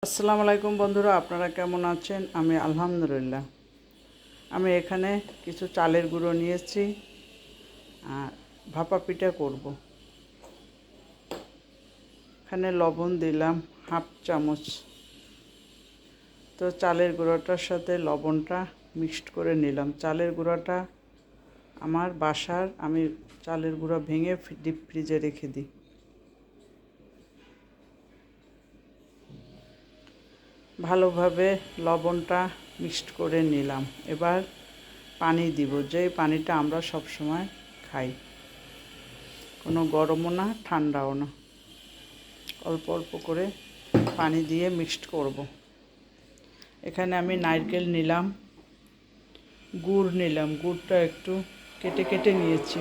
আসসালামু আলাইকুম বন্ধুরা, আপনারা কেমন আছেন? আমি আলহামদুলিল্লাহ। আমি এখানে কিছু চালের গুঁড়ো নিয়েছি আর ভাপা পিঠা করব। এখানে লবণ দিলাম হাফ চামচ। তো চালের গুঁড়োটার সাথে লবণটা মিক্সড করে নিলাম। চালের গুঁড়োটা আমার বাসার, আমি চালের গুঁড়ো ভেঙে ডিপ ফ্রিজে রেখে দিই। ভালোভাবে লবণটা মিক্সড করে নিলাম। এবার পানি দিব, যেই পানিটা আমরা সব সময় খাই, কোনো গরমও না ঠান্ডাও না। অল্প অল্প করে পানি দিয়ে মিক্সড করব। এখানে আমি নারকেল নিলাম, গুড় নিলাম, গুড়টা একটু কেটে কেটে নিয়েছি।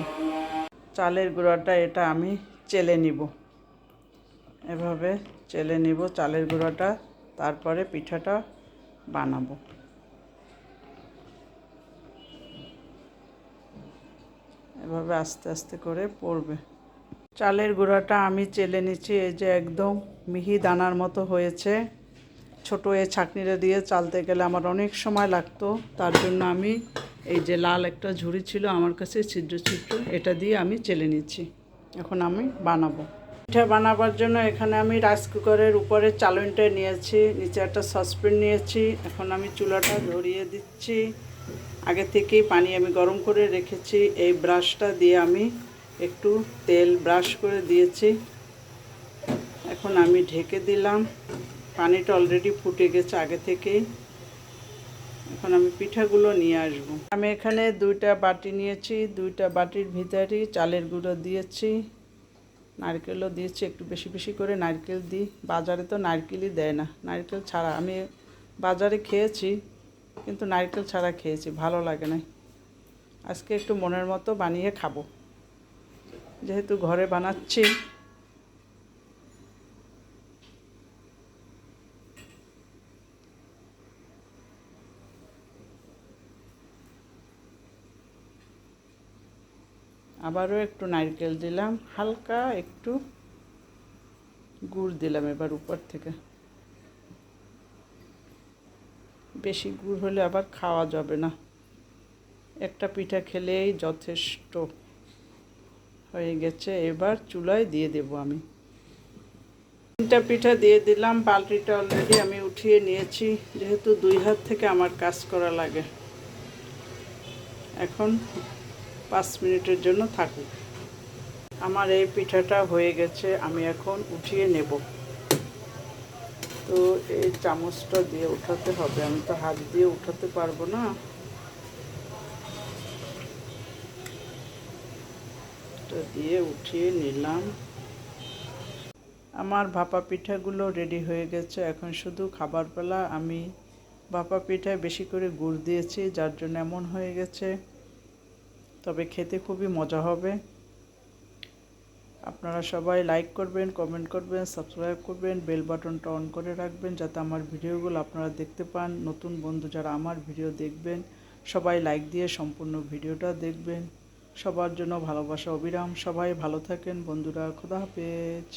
চালের গুঁড়াটা এটা আমি চেলে নিব, এভাবে চেলে নিব চালের গুঁড়াটা, তারপরে পিঠাটা বানাবো। এভাবে আস্তে আস্তে করে পড়বে। চালের গুঁড়াটা আমি চেলে নিচ্ছি, এই যে একদম মিহি দানার মতো হয়েছে। ছোটো এই ছাঁকনিটা দিয়ে চালতে গেলে আমার অনেক সময় লাগতো, তার জন্য আমি এই যে লাল একটা ঝুড়ি ছিল আমার কাছে ছিদ্র ছিদ্র, এটা দিয়ে আমি চেলে নিচ্ছি। এখন আমি বানাবো। পিঠা বানাবার জন্য এখানে আমি রাইস কুকারের উপরে চালনটা নিয়েছি, নিচে একটা সসপ্যান নিয়েছি। এখন আমি চুলাটা ধরিয়ে দিচ্ছি। আগে থেকেই পানি আমি গরম করে রেখেছি। এই ব্রাশটা দিয়ে আমি একটু তেল ব্রাশ করে দিয়েছি। এখন আমি ঢেকে দিলাম। পানিটা অলরেডি ফুটে গেছে আগে থেকেই। এখন আমি পিঠাগুলো নিয়ে আসব। আমি এখানে 2টা বাটি নিয়েছি, 2টা বাটির ভিতরেই চালের গুঁড়ো দিয়েছি, নারকেলও দিয়েছি। একটু বেশি বেশি করে নারকেল দিই, বাজারে তো নারকেলই দেয় না, নারকেল ছাড়া। আমি বাজারে খেয়েছি কিন্তু নারকেল ছাড়া খেয়েছি, ভালো লাগে না। আজকে একটু মনের মতো বানিয়ে খাবো, যেহেতু ঘরে বানাচ্ছি। আবারও একটু নারকেল দিলাম, হালকা একটু গুড় দিলাম এবার উপর থেকে। বেশি গুড় হলে আবার খাওয়া যাবে না। একটা পিঠা খেলেই যথেষ্ট হয়ে গেছে। এবার চুলায় দিয়ে দেব আমি। 3টা পিঠা দিয়ে দিলাম। বালতিটা অলরেডি আমি উঠিয়ে নিয়েছি, যেহেতু 2 হাত থেকে আমার কাজ করা লাগে। এখন 5 মিনিটের জন্য থাকুক। আমার এই পিঠাটা হয়ে গেছে, আমি এখন উঠিয়ে নেব। তো এই চামচটা দিয়ে উঠাতে হবে, আমি তো হাত দিয়ে উঠাতে পারবো না। এটা দিয়ে উঠিয়ে নিলাম। আমার ভাপা পিঠাগুলো রেডি হয়ে গেছে, এখন শুধু খাবার পালা। আমি ভাপা পিঠায় বেশি করে গুড় দিয়েছি, যার জন্য এমন হয়ে গেছে, তবে খেতে খুবই মজা হবে। আপনারা সবাই লাইক করবেন, কমেন্ট করবেন, সাবস্ক্রাইব করবেন, বেল বাটনটা অন করে রাখবেন যাতে আমার ভিডিওগুলো আপনারা দেখতে পান। নতুন বন্ধু যারা আমার ভিডিও দেখবেন, সবাই লাইক দিয়ে সম্পূর্ণ ভিডিওটা দেখবেন। সবার জন্য ভালোবাসা অবিরাম। সবাই ভালো থাকেন বন্ধুরা, খোদা হাফেজ।